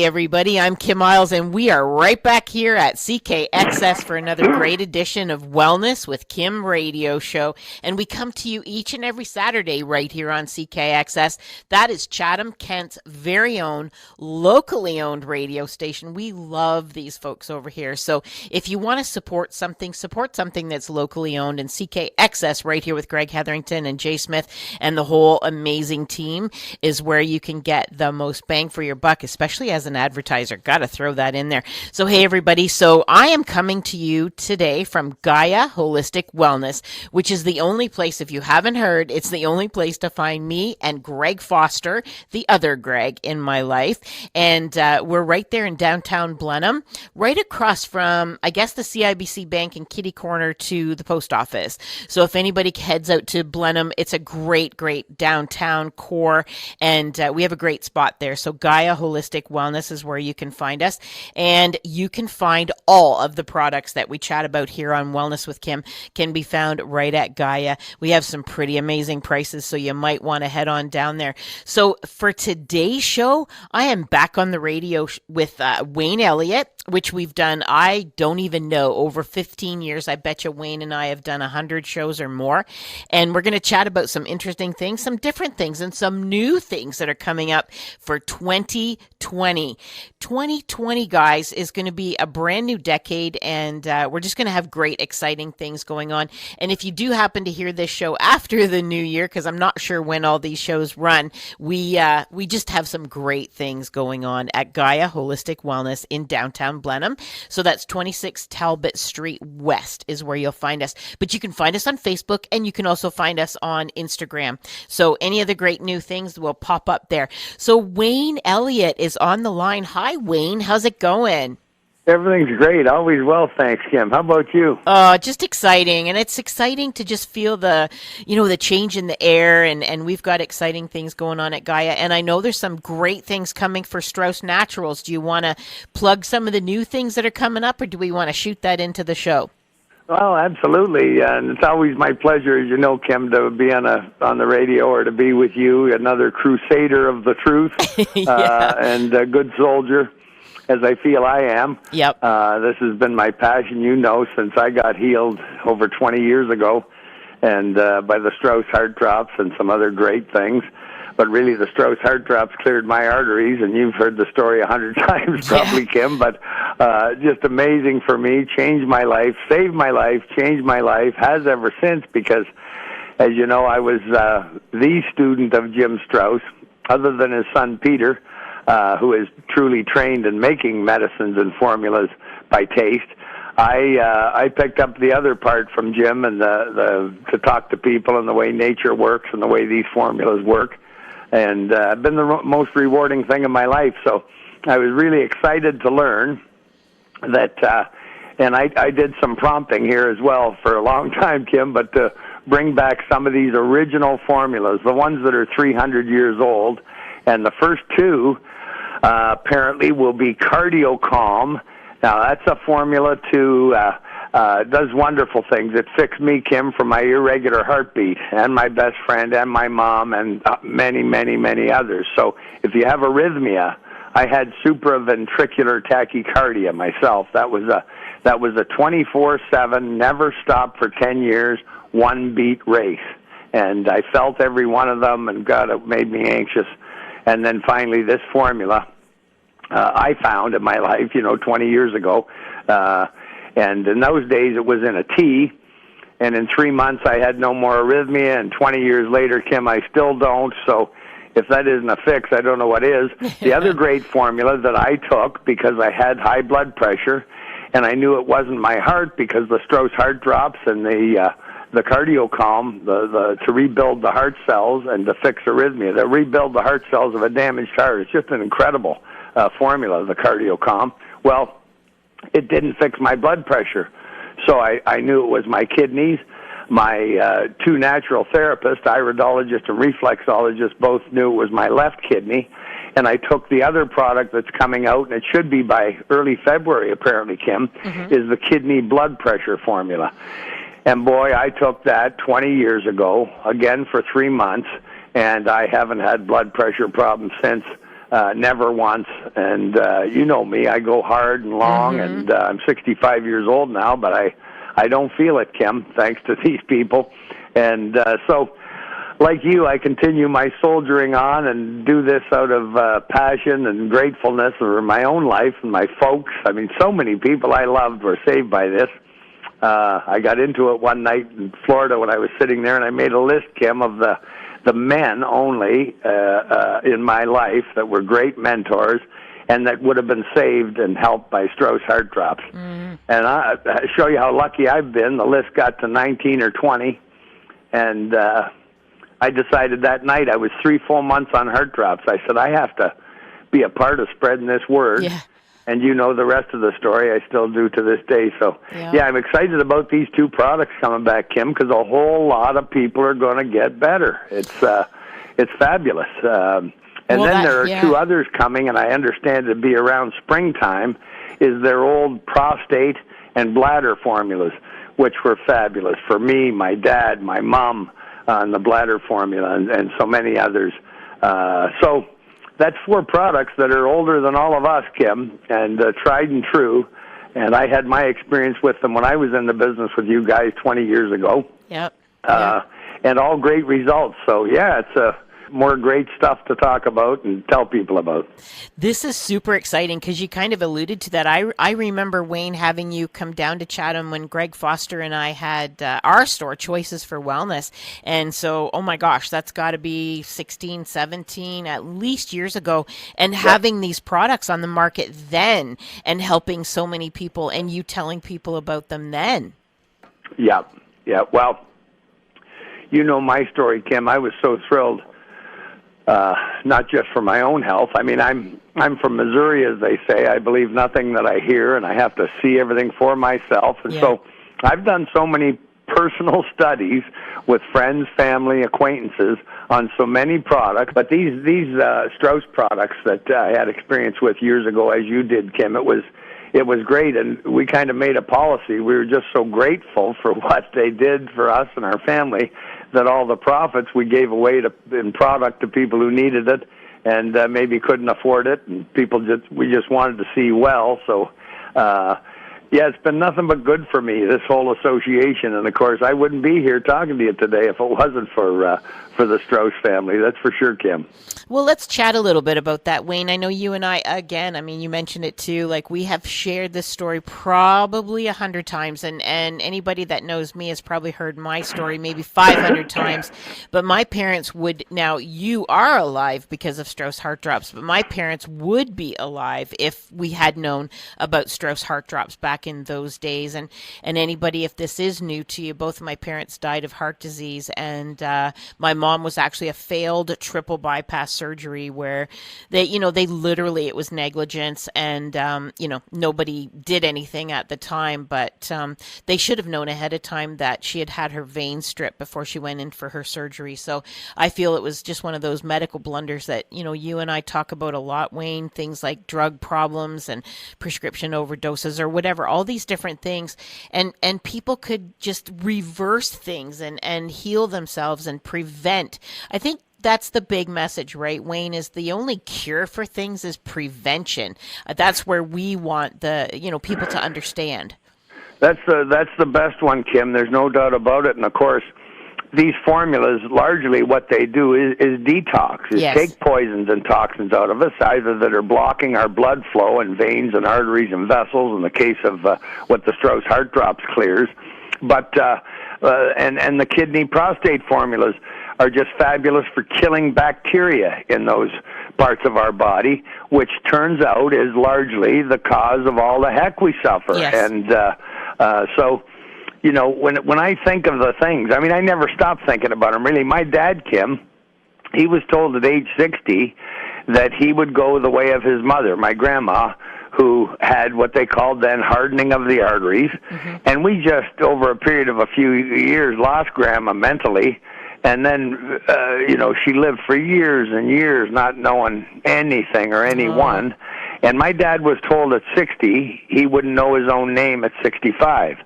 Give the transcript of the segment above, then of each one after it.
everybody. I'm Kim Iles, and we are right back here at CKXS for another great edition of Wellness with Kim radio show. And we come to you each and every Saturday right here on CKXS. That is Chatham, Kent's very own, locally owned radio station. We love these folks over here. So if you want to support something that's locally owned. And CKXS right here with Greg Hetherington and Jay Smith and the whole amazing team is where you can get the most bang for your buck, especially as an advertiser. Got to throw that in there. So, hey, everybody. So I am coming to you today from Gaia Holistic Wellness, which is the only place, if you haven't heard, it's the only place to find me and Greg Foster, the other Greg in my life. And we're right there in downtown Blenheim, right across from, I guess, the CIBC Bank and kitty corner to the post office. So if anybody heads out to Blenheim, it's a great downtown core, and we have a great spot there. So Gaia Holistic Wellness is where you can find us, and you can find all of the products that we chat about here on Wellness with Kim can be found right at Gaia. We have some pretty amazing prices, so you might want to head on down there. So for today's show, I am back on the radio with Wayne Elliott, which we've done, I don't even know, over 15 years. I bet you Wayne and I have done 100 shows or more. And we're going to chat about some interesting things, some different things, and some new things that are coming up for 2020. 2020, guys, is going to be a brand new decade, and we're just going to have great, exciting things going on. And if you do happen to hear this show after the new year, because I'm not sure when all these shows run, we just have some great things going on at Gaia Holistic Wellness in downtown Blenheim. So that's 26 Talbot Street West is where you'll find us. But you can find us on Facebook, and you can also find us on Instagram. So any of the great new things will pop up there. So Wayne Elliott is on the line. Hi, Wayne. How's it going? Everything's great. Always well, thanks, Kim. How about you? Just exciting. And it's exciting to just feel the change in the air, and we've got exciting things going on at Gaia. And I know there's some great things coming for Strauss Naturals. Do you want to plug some of the new things that are coming up, or do we want to shoot that into the show? Well, absolutely. And it's always my pleasure, as you know, Kim, to be on the radio or to be with you, another crusader of the truth. And a good soldier, as I feel I am. Yep. This has been my passion, since I got healed over 20 years ago, and by the Strauss Heart Drops and some other great things. But really, the Strauss Heart Drops cleared my arteries, and you've heard the story 100 times probably, Kim. But just amazing for me, changed my life, saved my life, changed my life, has ever since, because, as you know, I was the student of Jim Strauss, other than his son Peter, who is truly trained in making medicines and formulas by taste. I picked up the other part from Jim, and to talk to people and the way nature works and the way these formulas work, and been the most rewarding thing in my life. So I was really excited to learn that, and I did some prompting here as well for a long time, Kim, but to bring back some of these original formulas, the ones that are 300 years old, and the first two apparently will be Cardio Calm. Now, that's a formula does wonderful things. It fixed me, Kim, for my irregular heartbeat, and my best friend, and my mom, and many, many, many others. So if you have arrhythmia, I had supraventricular tachycardia myself. That was a 24/7, never stopped for 10 years, one-beat race. And I felt every one of them, and God, it made me anxious. And then finally, this formula I found in my life, 20 years ago. And in those days, it was in a tea. And in 3 months, I had no more arrhythmia. And 20 years later, Kim, I still don't. So if that isn't a fix, I don't know what is. The other great formula that I took, because I had high blood pressure, and I knew it wasn't my heart, because the Strauss Heart Drops and the Cardio Calm, to rebuild the heart cells and to fix arrhythmia, to rebuild the heart cells of a damaged heart. It's just an incredible formula, the Cardio Calm. Well, it didn't fix my blood pressure, so I knew it was my kidneys. My two natural therapists, iridologist and reflexologist, both knew it was my left kidney, and I took the other product that's coming out, and it should be by early February, apparently, Kim, is the kidney blood pressure formula. And boy, I took that 20 years ago, again for 3 months, and I haven't had blood pressure problems since. never once. And you know me, I go hard and long, and I'm 65 years old now, but I don't feel it, Kim, thanks to these people. And so, like you, I continue my soldiering on and do this out of passion and gratefulness for my own life and my folks. I mean, so many people I loved were saved by this. I got into it one night in Florida when I was sitting there, and I made a list, Kim, of the men only in my life that were great mentors and that would have been saved and helped by Strauss Heart Drops. And I show you how lucky I've been. The list got to 19 or 20, and I decided that night, I was 3 full months on Heart Drops. I said, I have to be a part of spreading this word. Yeah. And you know the rest of the story. I still do to this day. So, yeah, I'm excited about these 2 products coming back, Kim, because a whole lot of people are going to get better. It's fabulous. And then there are 2 others coming, and I understand it'd be around springtime, is their old prostate and bladder formulas, which were fabulous for me, my dad, my mom, on the bladder formula, and so many others. So that's 4 products that are older than all of us, Kim, and tried and true. And I had my experience with them when I was in the business with you guys 20 years ago. Yep. And all great results. So, yeah, it's more great stuff to talk about and tell people about. This is super exciting because you kind of alluded to that. I remember, Wayne, having you come down to Chatham when Greg Foster and I had our store, Choices for Wellness. And so, oh my gosh, that's got to be 16, 17, at least years ago. And having these products on the market then and helping so many people and you telling people about them then. Yeah. Well, you know my story, Kim. I was so thrilled. Not just for my own health. I mean, I'm from Missouri, as they say. I believe nothing that I hear, and I have to see everything for myself. And so I've done so many personal studies with friends, family, acquaintances on so many products. But these Strauss products that I had experience with years ago, as you did, Kim, it was great, and we kind of made a policy. We were just so grateful for what they did for us and our family that all the profits we gave away in product to people who needed it and maybe couldn't afford it, and we just wanted to see well. So, it's been nothing but good for me, this whole association. And, of course, I wouldn't be here talking to you today if it wasn't for the Strauss family. That's for sure, Kim. Well, let's chat a little bit about that, Wayne. I know you and I, again, I mean, you mentioned it too, like we have shared this story probably 100 times, and anybody that knows me has probably heard my story maybe 500 times. But my parents now you are alive because of Strauss Heart Drops, but my parents would be alive if we had known about Strauss Heart Drops back in those days. And anybody, if this is new to you, both of my parents died of heart disease, and my mom was actually a failed triple bypass surgery where they literally, it was negligence, and nobody did anything at the time, but they should have known ahead of time that she had her vein stripped before she went in for her surgery. So I feel it was just one of those medical blunders that you and I talk about a lot, Wayne, things like drug problems and prescription overdoses or whatever, all these different things, and people could just reverse things and heal themselves and prevent. I think that's the big message, right, Wayne, is the only cure for things is prevention. That's where we want people to understand. That's the best one, Kim. There's no doubt about it. And, of course, these formulas, largely what they do is detox, take poisons and toxins out of us, either that are blocking our blood flow in veins and arteries and vessels, in the case of what the Strauss Heart Drops clears, but and the kidney prostate formulas are just fabulous for killing bacteria in those parts of our body, which turns out is largely the cause of all the heck we suffer. Yes. And so, when I think of the things, I mean, I never stop thinking about them, really. My dad, Kim, he was told at age 60 that he would go the way of his mother, my grandma, who had what they called then hardening of the arteries. Mm-hmm. And we just, over a period of a few years, lost Grandma mentally. And then, she lived for years and years not knowing anything or anyone. And my dad was told at 60 he wouldn't know his own name at 65,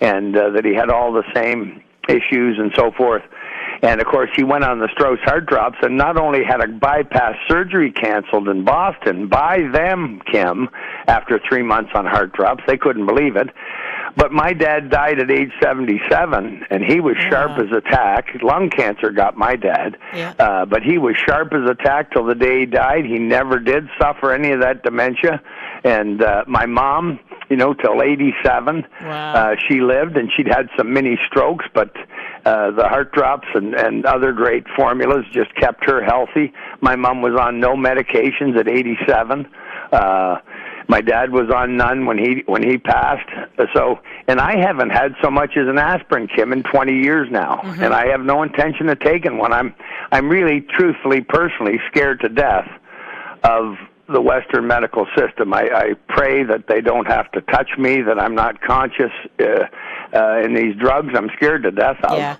and that he had all the same issues and so forth. And, of course, he went on the Strauss heart drops and not only had a bypass surgery canceled in Boston by them, Kim, after 3 months on heart drops. They couldn't believe it. But my dad died at age 77, and he was sharp as a tack. Lung cancer got my dad, but he was sharp as a tack till the day he died. He never did suffer any of that dementia. And my mom, till 87, she lived, and she'd had some mini strokes, but the heart drops and other great formulas just kept her healthy. My mom was on no medications at 87. My dad was on none when he passed. So, and I haven't had so much as an aspirin, Kim, in 20 years now, and I have no intention of taking one. I'm really, truthfully, personally scared to death of the Western medical system. I pray that they don't have to touch me, that I'm not conscious in these drugs I'm scared to death of.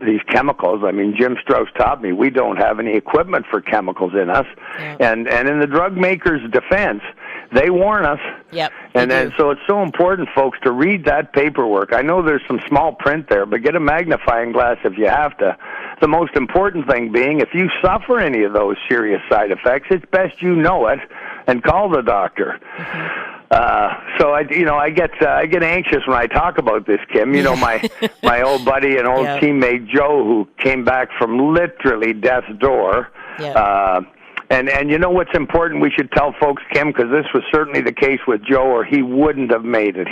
These chemicals. I mean, Jim Strauss taught me we don't have any equipment for chemicals in us. And in the drug makers' defense, they warn us. And then, so it's so important, folks, to read that paperwork. I know there's some small print there, but get a magnifying glass if you have to. The most important thing being, if you suffer any of those serious side effects, it's best you know it and call the doctor. So I get anxious when I talk about this, Kim. My old buddy and old teammate Joe, who came back from literally death's door. And you know what's important? We should tell folks, Kim, because this was certainly the case with Joe, or he wouldn't have made it.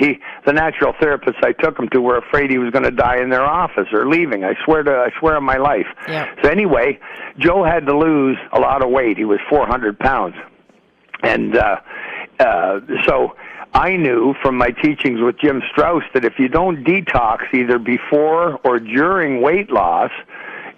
The natural therapists I took him to were afraid he was going to die in their office or leaving. I swear on my life. So anyway, Joe had to lose a lot of weight. He was 400 pounds, and so I knew from my teachings with Jim Strauss that if you don't detox either before or during weight loss,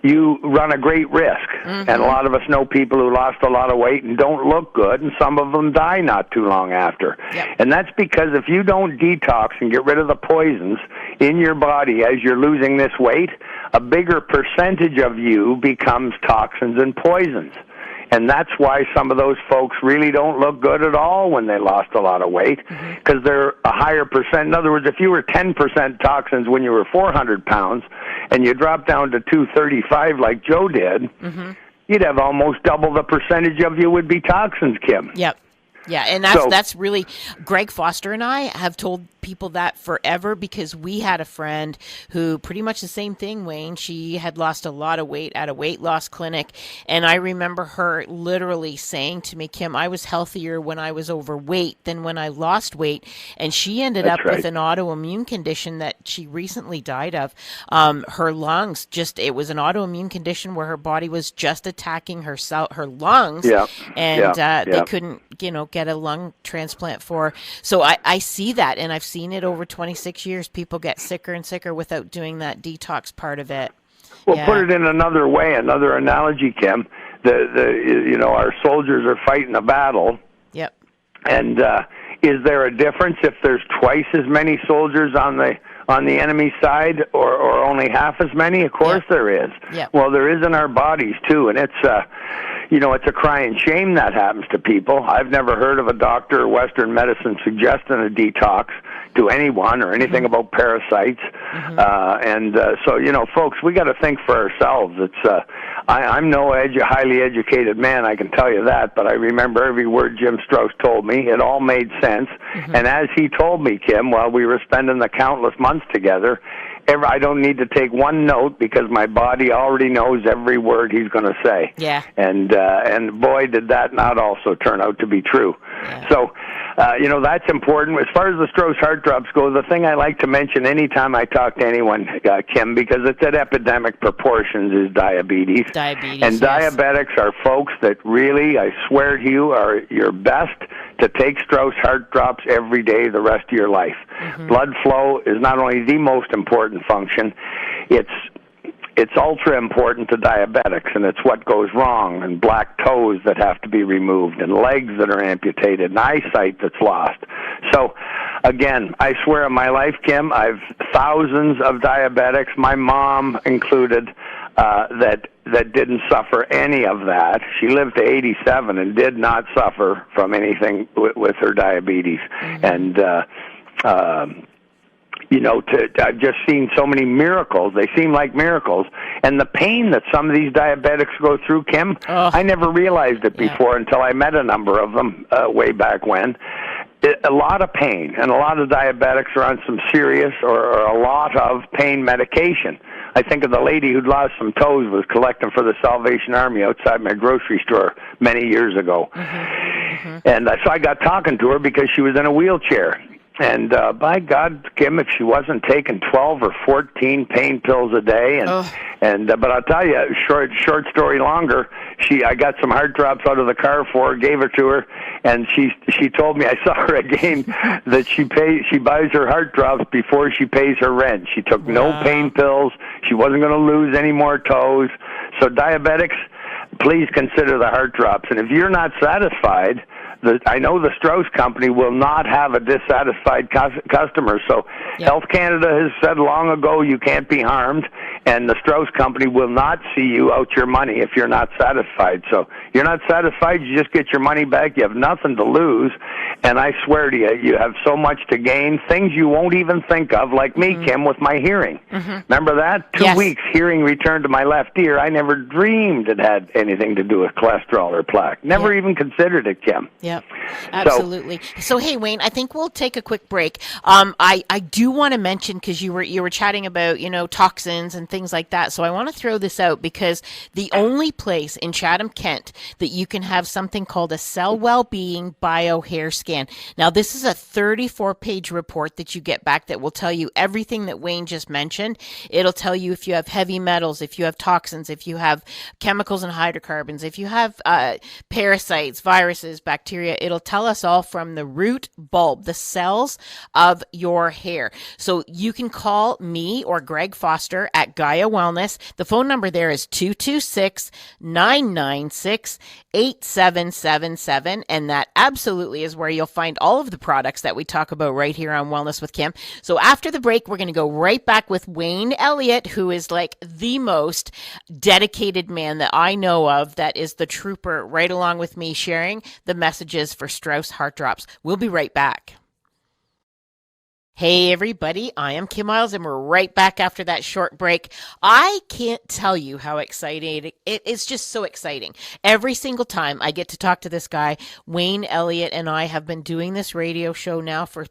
you run a great risk. And a lot of us know people who lost a lot of weight and don't look good, and some of them die not too long after. And that's because if you don't detox and get rid of the poisons in your body as you're losing this weight, a bigger percentage of you becomes toxins and poisons. And that's why some of those folks really don't look good at all when they lost a lot of weight, because they're a higher percent. In other words, if you were 10% toxins when you were 400 pounds and you dropped down to 235 like Joe did, you'd have almost double the percentage of you would be toxins, Kim. Yeah, and that's really, Greg Foster and I have told people that forever, because we had a friend who pretty much the same thing, Wayne. She had lost a lot of weight at a weight loss clinic, and I remember her literally saying to me, Kim, I was healthier when I was overweight than when I lost weight, and she ended up with an autoimmune condition that she recently died of. Her lungs, it was an autoimmune condition where her body was just attacking her lungs, and they couldn't, get a lung transplant for. So I see that, and I've seen it over 26 years. People get sicker and sicker without doing that detox part of it. Well, put it in another way, another analogy, Kim. Our soldiers are fighting a battle. And is there a difference if there's twice as many soldiers on the enemy side, or only half as many? Of course there is. Well, there is in our bodies too, and it's it's a crying shame that happens to people. I've never heard of a doctor or Western medicine suggesting a detox to anyone or anything about parasites. So, folks, we got to think for ourselves. It's I'm no highly educated man, I can tell you that, but I remember every word Jim Strauss told me. It all made sense. And as he told me, Kim, while we were spending the countless months together, I don't need to take one note because my body already knows every word he's going to say. And boy, did that not also turn out to be true. So, that's important. As far as the Strauss heart drops go, the thing I like to mention anytime I talk to anyone, Kim, because it's at epidemic proportions, is diabetes. And diabetics are folks that really, I swear to you, are your best to take Strauss heart drops every day the rest of your life. Blood flow is not only the most important function, it's ultra important to diabetics, and it's what goes wrong, and black toes that have to be removed, and legs that are amputated, and eyesight that's lost. So, again, I swear on my life, Kim, I've thousands of diabetics, my mom included, that didn't suffer any of that. She lived to 87 and did not suffer from anything with her diabetes. And I've just seen so many miracles. They seem like miracles. And the pain that some of these diabetics go through, Kim, I never realized it before until I met a number of them way back when. A lot of pain, and a lot of diabetics are on some serious or a lot of pain medication. I think of the lady who'd lost some toes, was collecting for the Salvation Army outside my grocery store many years ago. And so I got talking to her because she was in a wheelchair. And by God, Kim, if she wasn't taking 12 or 14 pain pills a day, but I'll tell you, short story longer, I got some heart drops out of the car for her, gave her to her, and she told me, I saw her again, that she buys her heart drops before she pays her rent. She took no pain pills. She wasn't going to lose any more toes. So diabetics, please consider the heart drops. And if you're not satisfied, I know the Strauss Company will not have a dissatisfied customer. So Health Canada has said long ago you can't be harmed, and the Strauss Company will not see you out your money if you're not satisfied. So you're not satisfied, you just get your money back. You have nothing to lose, and I swear to you, you have so much to gain, things you won't even think of, like me, Kim, with my hearing. Remember that? 2 weeks, hearing returned to my left ear. I never dreamed it had anything to do with cholesterol or plaque. Never even considered it, Kim. Yep, absolutely. So, hey, Wayne, I think we'll take a quick break. I do want to mention, because you were chatting about, toxins and things like that. So I want to throw this out, because the only place in Chatham, Kent, that you can have something called a Cell Wellbeing Bio Hair Scan. Now, this is a 34-page report that you get back that will tell you everything that Wayne just mentioned. It'll tell you if you have heavy metals, if you have toxins, if you have chemicals and hydrocarbons, if you have parasites, viruses, bacteria. It'll tell us all from the root bulb, the cells of your hair. So you can call me or Greg Foster at Gaia Wellness. The phone number there is 226-996-8777. And that absolutely is where you'll find all of the products that we talk about right here on Wellness with Kim. So after the break, we're going to go right back with Wayne Elliott, who is like the most dedicated man that I know of, that is the trooper right along with me, sharing the messages for Strauss Heart Drops. We'll be right back. Hey everybody, I am Kim Iles, and we're right back after that short break. I can't tell you how exciting it is. Just so exciting. Every single time I get to talk to this guy, Wayne Elliott, and I have been doing this radio show now for,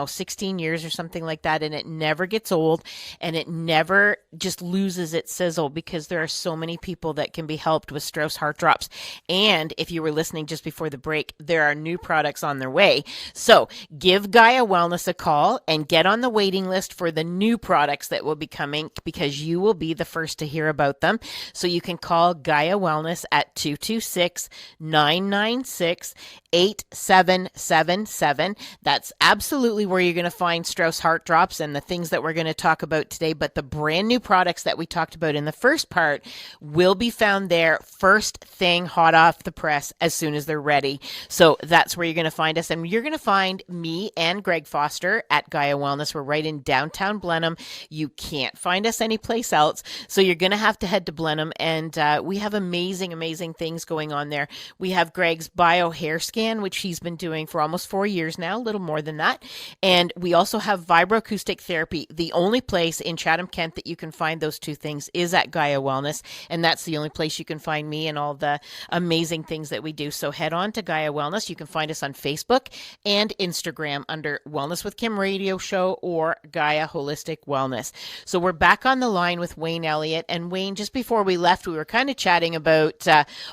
16 years or something like that, and it never gets old, and it never just loses its sizzle, because there are so many people that can be helped with Strauss Heart Drops. And if you were listening just before the break, there are new products on their way. So give Gaia Wellness a call and get on the waiting list for the new products that will be coming, because you will be the first to hear about them. So you can call Gaia Wellness at 226-996-8777. That's absolutely where you're going to find Strauss Heart Drops and the things that we're going to talk about today. But the brand new products that we talked about in the first part will be found there first thing, hot off the press, as soon as they're ready. So that's where you're going to find us. And you're going to find me and Greg Foster at Gaia Wellness. We're right in downtown Blenheim. You can't find us anyplace else. So you're going to have to head to Blenheim, and we have amazing, amazing things going on there. We have Greg's Bio Hair Scan, which he's been doing for almost 4 years now, a little more than that. And we also have vibroacoustic therapy. The only place in Chatham, Kent that you can find those two things is at Gaia Wellness. And that's the only place you can find me and all the amazing things that we do. So head on to Gaia Wellness. You can find us on Facebook and Instagram under Wellness with Kim Radio Show or Gaia Holistic Wellness. So we're back on the line with Wayne Elliott. And Wayne, just before we left, we were kind of chatting about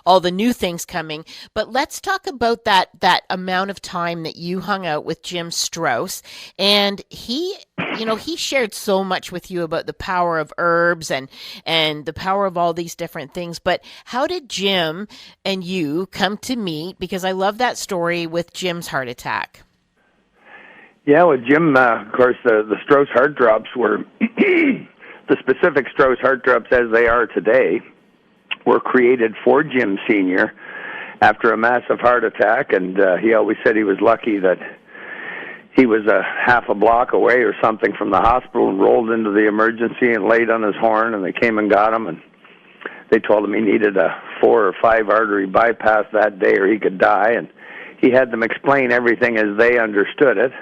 all the new things coming, but let's talk about that amount of time that you hung out with Jim Strauss. And he shared so much with you about the power of herbs and the power of all these different things. But how did Jim and you come to meet? Because I love that story with Jim's heart attack. Yeah, well, Jim, of course, the Strauss Heart Drops were, the specific Strauss Heart Drops as they are today, were created for Jim Sr. after a massive heart attack, and he always said he was lucky that he was a half a block away or something from the hospital, and rolled into the emergency and laid on his horn, and they came and got him, and they told him he needed a 4 or 5 artery bypass that day or he could die, and he had them explain everything as they understood it.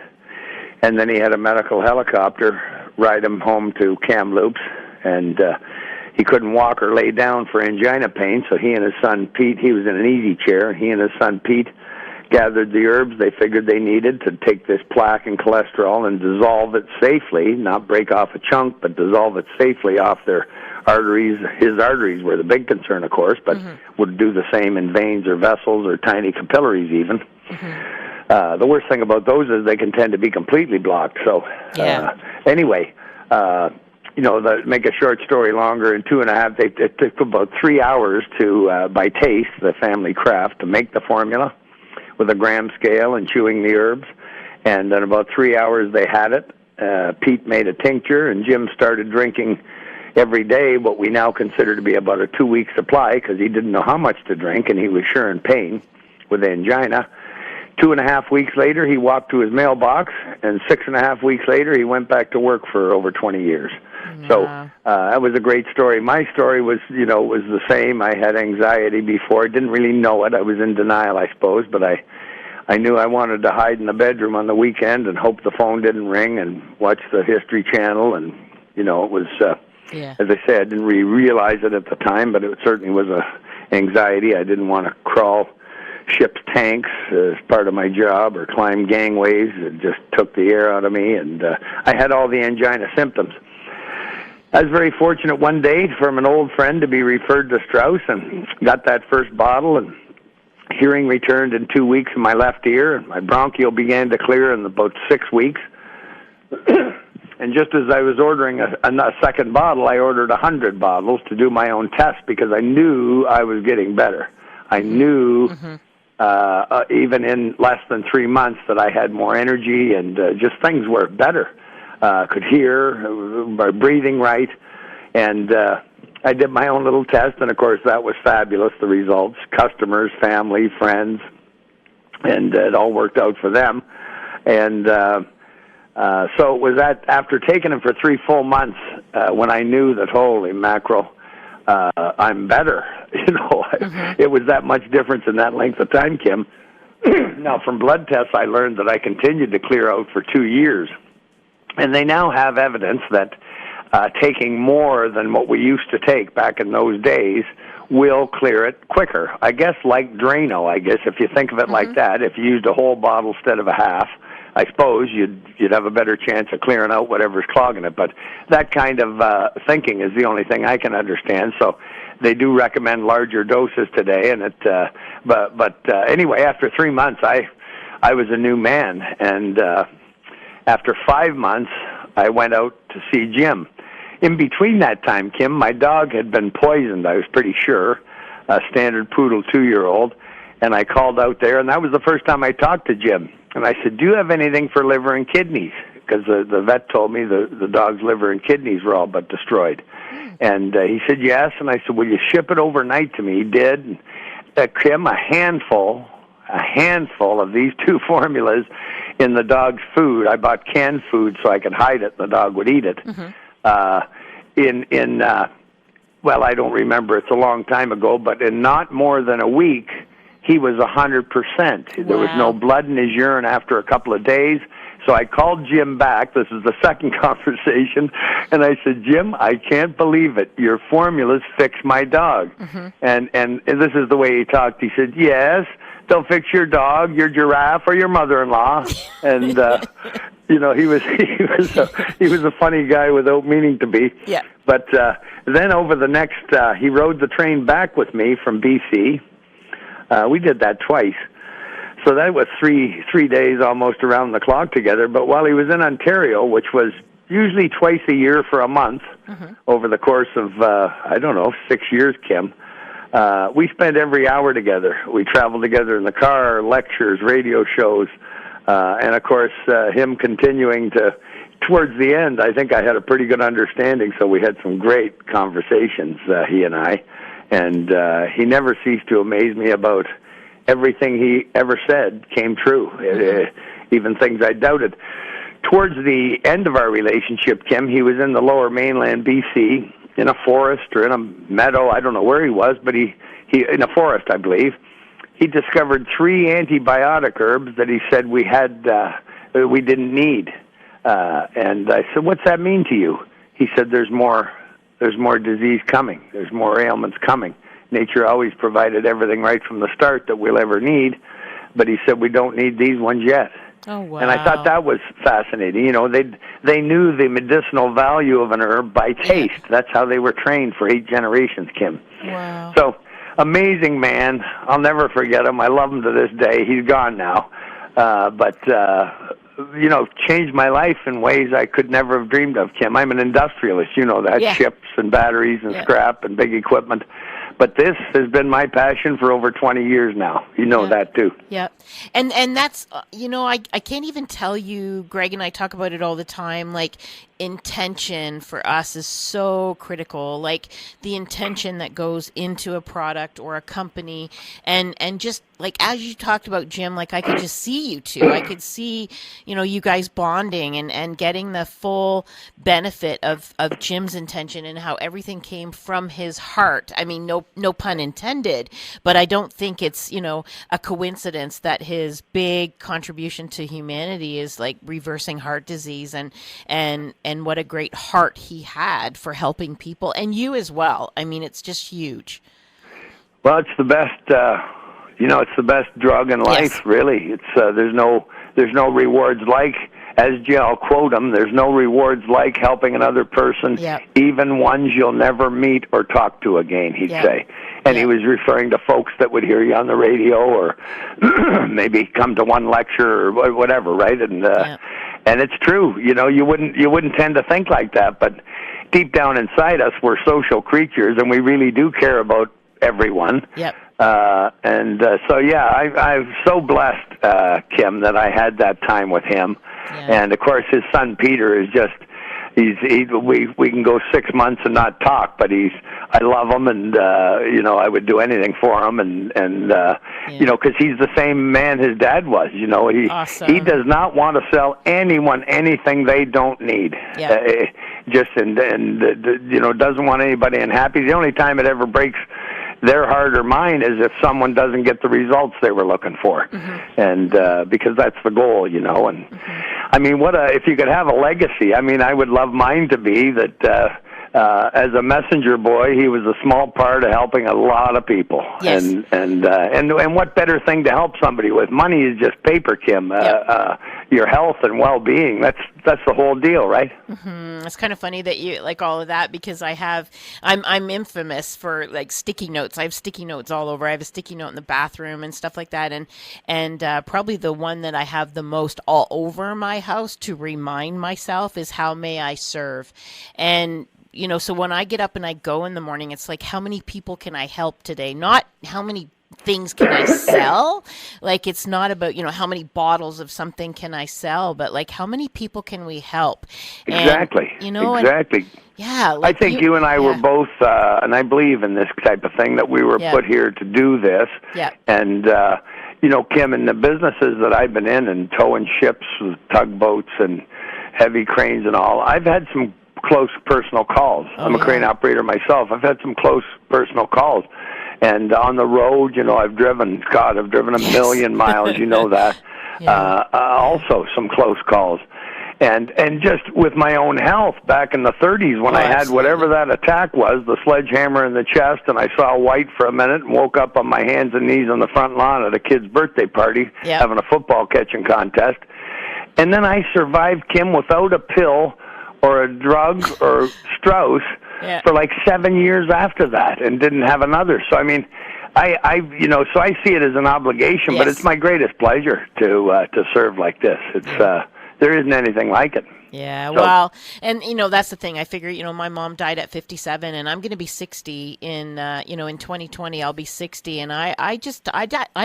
And then he had a medical helicopter ride him home to Kamloops, and he couldn't walk or lay down for angina pain, so he and his son Pete, he was in an easy chair, and he and his son Pete gathered the herbs they figured they needed to take this plaque and cholesterol and dissolve it safely, not break off a chunk, but dissolve it safely off their arteries. His arteries were the big concern, of course, but would do the same in veins or vessels or tiny capillaries even. The worst thing about those is they can tend to be completely blocked. So anyway, make a short story longer, in 2.5, it took about 3 hours to, by taste, the family craft, to make the formula with a gram scale and chewing the herbs. And in about 3 hours they had it. Pete made a tincture, and Jim started drinking every day what we now consider to be about a 2-week supply, because he didn't know how much to drink, and he was sure in pain with angina. 2.5 weeks later, he walked to his mailbox, and 6.5 weeks later, he went back to work for over 20 years. So that was a great story. My story was, was the same. I had anxiety before. I didn't really know it. I was in denial, I suppose, but I knew I wanted to hide in the bedroom on the weekend and hope the phone didn't ring and watch the History Channel. And, it was, as I said, I didn't really realize it at the time, but it certainly was a anxiety. I didn't want to crawl ship's tanks as part of my job or climb gangways. It just took the air out of me, and I had all the angina symptoms. I was very fortunate one day from an old friend to be referred to Strauss, and got that first bottle, and hearing returned in 2 weeks in my left ear, and my bronchial began to clear in about 6 weeks. And just as I was ordering a second bottle, I ordered 100 bottles to do my own test, because I knew I was getting better. I knew even in less than 3 months that I had more energy, and just things were better. Could hear, by breathing right, and I did my own little test, and of course that was fabulous, the results. Customers, family, friends, and it all worked out for them. And so it was after taking them for 3 full months when I knew that, holy mackerel, I'm better. It was that much difference in that length of time, Kim. Now, from blood tests, I learned that I continued to clear out for 2 years. And they now have evidence that taking more than what we used to take back in those days will clear it quicker. I guess like Drano, if you think of it like that, if you used a whole bottle instead of a half, I suppose you'd have a better chance of clearing out whatever's clogging it. But that kind of thinking is the only thing I can understand. So they do recommend larger doses today. And anyway, after 3 months, I was a new man, and after 5 months, I went out to see Jim. In between that time, Kim, my dog had been poisoned, I was pretty sure, a standard poodle 2-year-old, and I called out there, and that was the first time I talked to Jim. And I said, do you have anything for liver and kidneys? Because the vet told me the dog's liver and kidneys were all but destroyed. And he said, yes, and I said, will you ship it overnight to me? He did. And, Kim, a handful of these 2 formulas in the dog's food. I bought canned food so I could hide it, and the dog would eat it. Well, I don't remember, it's a long time ago, but in not more than a week, he was 100%. Wow. There was no blood in his urine after a couple of days. So I called Jim back. This is the second conversation. And I said, Jim, I can't believe it. Your formulas fix my dog. And this is the way he talked. He said, yes, they'll fix your dog, your giraffe, or your mother-in-law. And, he was a funny guy without meaning to be. Yeah. But then over the next, he rode the train back with me from BC. We did that twice. So that was three days almost around the clock together. But while he was in Ontario, which was usually twice a year for a month, over the course of, 6 years, Kim, we spent every hour together. We traveled together in the car, lectures, radio shows, and of course, him continuing towards the end, I think I had a pretty good understanding, so we had some great conversations, he and I. And he never ceased to amaze me about everything he ever said came true, even things I doubted. Towards the end of our relationship, Kim, he was in the lower mainland BC, in a forest or in a meadow. I don't know where he was, but he in a forest, I believe. He discovered 3 antibiotic herbs that he said we didn't need. And I said, "What's that mean to you?" He said, "There's more disease coming. There's more ailments coming. Nature always provided everything right from the start that we'll ever need, but," he said, "we don't need these ones yet." Oh, wow. And I thought that was fascinating. You know, they knew the medicinal value of an herb by taste. Yeah. That's how they were trained for 8 generations, Kim. Wow. So, amazing man. I'll never forget him. I love him to this day. He's gone now. But you know, changed my life in ways I could never have dreamed of, Kim. I'm an industrialist, you know that, yeah. ships and batteries and scrap and big equipment. But this has been my passion for over 20 years now. You know that too. Yeah. And that's, you know, I can't even tell you, Greg and I talk about it all the time, like intention for us is so critical, like the intention that goes into a product or a company. And just like, as you talked about, Jim, like I could just see you two. I could see, you know, you guys bonding and getting the full benefit of Jim's intention and how everything came from his heart. I mean, no pun intended, but I don't think it's, you know, a coincidence that his big contribution to humanity is like reversing heart disease and what a great heart he had for helping people, and you as well. I mean, it's just huge. Well, it's the best, you know, it's the best drug in life, really. It's there's no rewards like, as Jim, I'll quote him, there's no rewards like helping another person, even ones you'll never meet or talk to again, he'd say. And he was referring to folks that would hear you on the radio or maybe come to one lecture or whatever, right? And it's true. You know, you wouldn't tend to think like that, but deep down inside us, we're social creatures, and we really do care about everyone. So I'm so blessed, Kim, that I had that time with him. And of course, his son Peter is just. We can go 6 months and not talk, but I love him, and you know, I would do anything for him, and you know, because he's the same man his dad was. You know, he does not want to sell anyone anything they don't need. Just and you know, doesn't want anybody unhappy. The only time it ever breaks their heart or mine is if someone doesn't get the results they were looking for, and because that's the goal, you know. And I mean, if you could have a legacy? I mean, I would love mine to be that. As a messenger boy, he was a small part of helping a lot of people. And what better thing to help somebody with? Money is just paper, Kim. Your health and well-being, that's the whole deal, right? It's kind of funny that you like all of that, because I'm infamous for like sticky notes. I have sticky notes all over. I have a sticky note in the bathroom and stuff like that. And probably the one that I have the most all over my house to remind myself is how may I serve. And you know, so when I get up and I go in the morning, it's like, how many people can I help today? Not how many things can I sell? Like, it's not about, you know, how many bottles of something can I sell, but like, how many people can we help? Exactly. And, you know, exactly. Like I think you and I were both, and I believe in this type of thing, that we were put here to do this. And, you know, Kim, in the businesses that I've been in towing ships with tugboats and heavy cranes and all, I've had some close personal calls. I'm a crane operator myself. I've had some close personal calls. And on the road, you know, I've driven a million miles, you know that. Also some close calls. And just with my own health back in the 30s when I had whatever that attack was, the sledgehammer in the chest, and I saw white for a minute and woke up on my hands and knees on the front lawn at a kid's birthday party having a football catching contest. And then I survived, Kim, without a pill or a drug or Strauss for like 7 years after that, and didn't have another. So I mean, I you know, so I see it as an obligation, but it's my greatest pleasure to serve like this. It's there isn't anything like it. Yeah, well, and you know, that's the thing. I figure, you know, my mom died at 57, and I'm going to be 60 in, you know, in 2020. I'll be 60, and I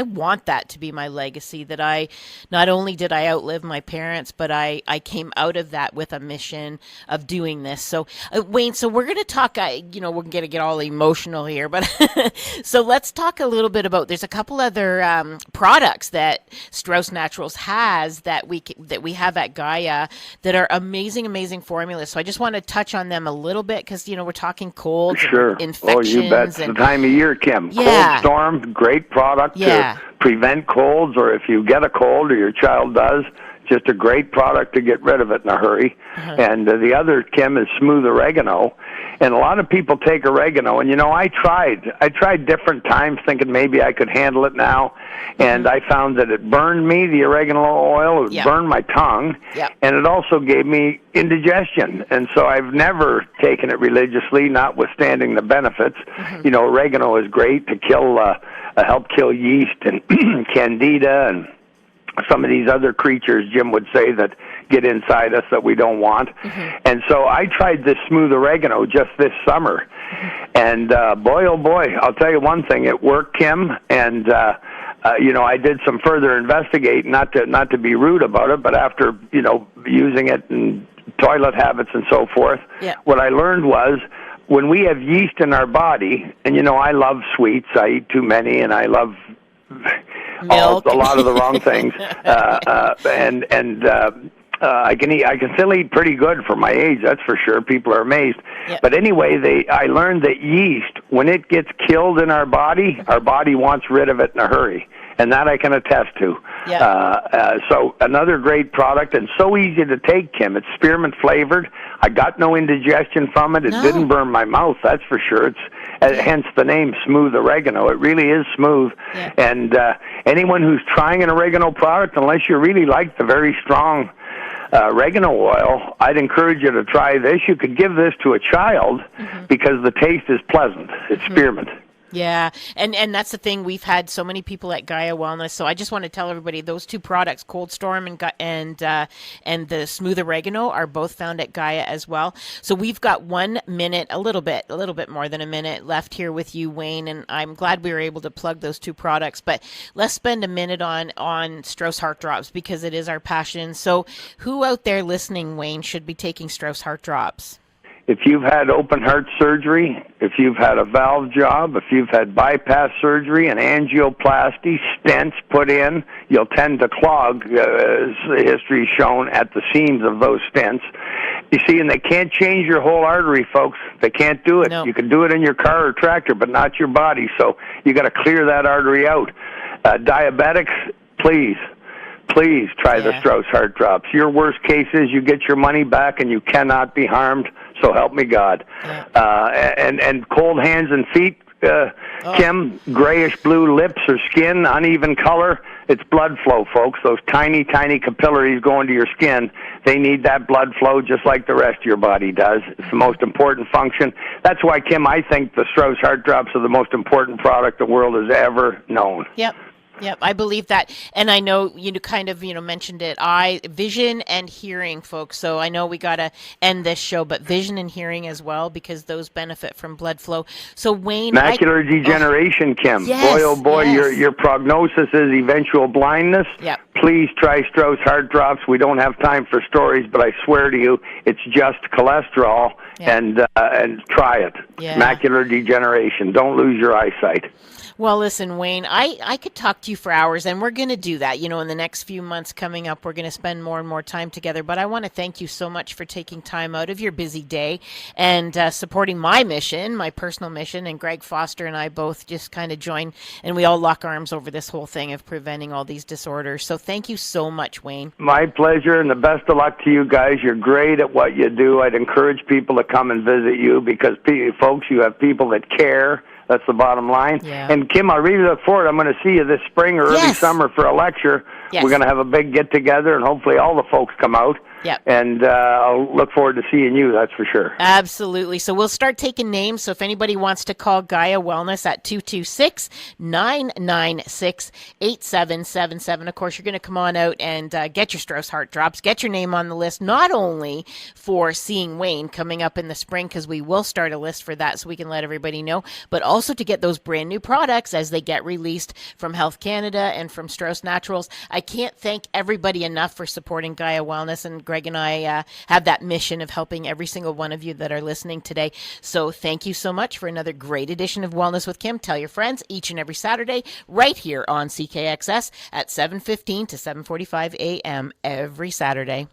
want that to be my legacy. That I not only did I outlive my parents, but I came out of that with a mission of doing this. So, Wayne, so we're going to talk. You know, we're going to get all emotional here, but so let's talk a little bit about. There's a couple other products that Strauss Naturals has that we have at Gaia that are amazing formulas. So I just want to touch on them a little bit, because, you know, we're talking colds and infections. Oh, you bet. It's the time of year, Kim. Cold storm, great product to prevent colds, or if you get a cold or your child does, just a great product to get rid of it in a hurry. And the other, Kim, is smooth oregano. And a lot of people take oregano, and I tried different times thinking maybe I could handle it now, and I found that it burned me, the oregano oil, it burned my tongue, and it also gave me indigestion. And so I've never taken it religiously, notwithstanding the benefits. Oregano is great to help kill yeast and candida and some of these other creatures, Jim would say, that get inside us that we don't want. And so I tried this smooth oregano just this summer. And boy, oh boy, I'll tell you one thing, it worked, Kim. And, I did some further investigating, not to be rude about it, but after, using it in toilet habits and so forth, what I learned was when we have yeast in our body, and, I love sweets, I eat too many, and I love milk. A lot of the wrong things, I can still eat pretty good for my age. That's for sure. People are amazed. But anyway, I learned that yeast, when it gets killed in our body wants rid of it in a hurry, and that I can attest to. So another great product, and so easy to take, Kim. It's spearmint flavored. I got no indigestion from it. It didn't burn my mouth. That's for sure. It's hence the name Smooth Oregano. It really is smooth. And anyone who's trying an oregano product, unless you really like the very strong oregano oil, I'd encourage you to try this. You could give this to a child because the taste is pleasant. It's spearmint. Yeah, and that's the thing. We've had so many people at Gaia Wellness, so I just want to tell everybody those two products, Cold Storm and the Smooth Oregano, are both found at Gaia as well. So we've got 1 minute, a little bit more than a minute left here with you, Wayne, and I'm glad we were able to plug those two products. But let's spend a minute on Strauss Heart Drops because it is our passion. So who out there listening, Wayne, should be taking Strauss Heart Drops? If you've had open heart surgery, if you've had a valve job, if you've had bypass surgery, an angioplasty, stents put in, you'll tend to clog, as history has shown, at the seams of those stents. You see, and they can't change your whole artery, folks. They can't do it. No. You can do it in your car or tractor, but not your body. So you got to clear that artery out. Diabetics, please try the Strauss Heart Drops. Your worst case is you get your money back and you cannot be harmed. So help me God. And cold hands and feet, Kim, grayish blue lips or skin, uneven color, it's blood flow, folks. Those tiny, tiny capillaries going to your skin, they need that blood flow just like the rest of your body does. It's the most important function. That's why, Kim, I think the Strauss Heart Drops are the most important product the world has ever known. Yep, I believe that. And I know you kind of, mentioned it. Vision and hearing, folks. So I know we got to end this show, but vision and hearing as well, because those benefit from blood flow. So Wayne. Macular degeneration, Kim. Yes, boy, oh boy, your prognosis is eventual blindness. Please try Strauss Heart Drops. We don't have time for stories, but I swear to you, it's just cholesterol, and try it. Macular degeneration. Don't lose your eyesight. Well, listen, Wayne, I could talk to you for hours, and we're going to do that. In the next few months coming up, we're going to spend more and more time together. But I want to thank you so much for taking time out of your busy day and supporting my mission, my personal mission. And Greg Foster and I both just kind of join, and we all lock arms over this whole thing of preventing all these disorders. So thank you so much, Wayne. My pleasure, and the best of luck to you guys. You're great at what you do. I'd encourage people to come and visit you because, folks, you have people that care. That's the bottom line. And Kim, I really look forward. I'm going to see you this spring or early summer for a lecture. We're going to have a big get-together, and hopefully all the folks come out. And I'll look forward to seeing you, that's for sure. Absolutely. So we'll start taking names. So if anybody wants to call Gaia Wellness at 226-996-8777. Of course, you're going to come on out and get your Strauss Heart Drops, get your name on the list, not only for seeing Wayne coming up in the spring, because we will start a list for that so we can let everybody know, but also to get those brand new products as they get released from Health Canada and from Strauss Naturals. I can't thank everybody enough for supporting Gaia Wellness, and Greg and I have that mission of helping every single one of you that are listening today. So thank you so much for another great edition of Wellness with Kim. Tell your friends each and every Saturday right here on CKXS at 7:15 to 7:45 a.m. every Saturday.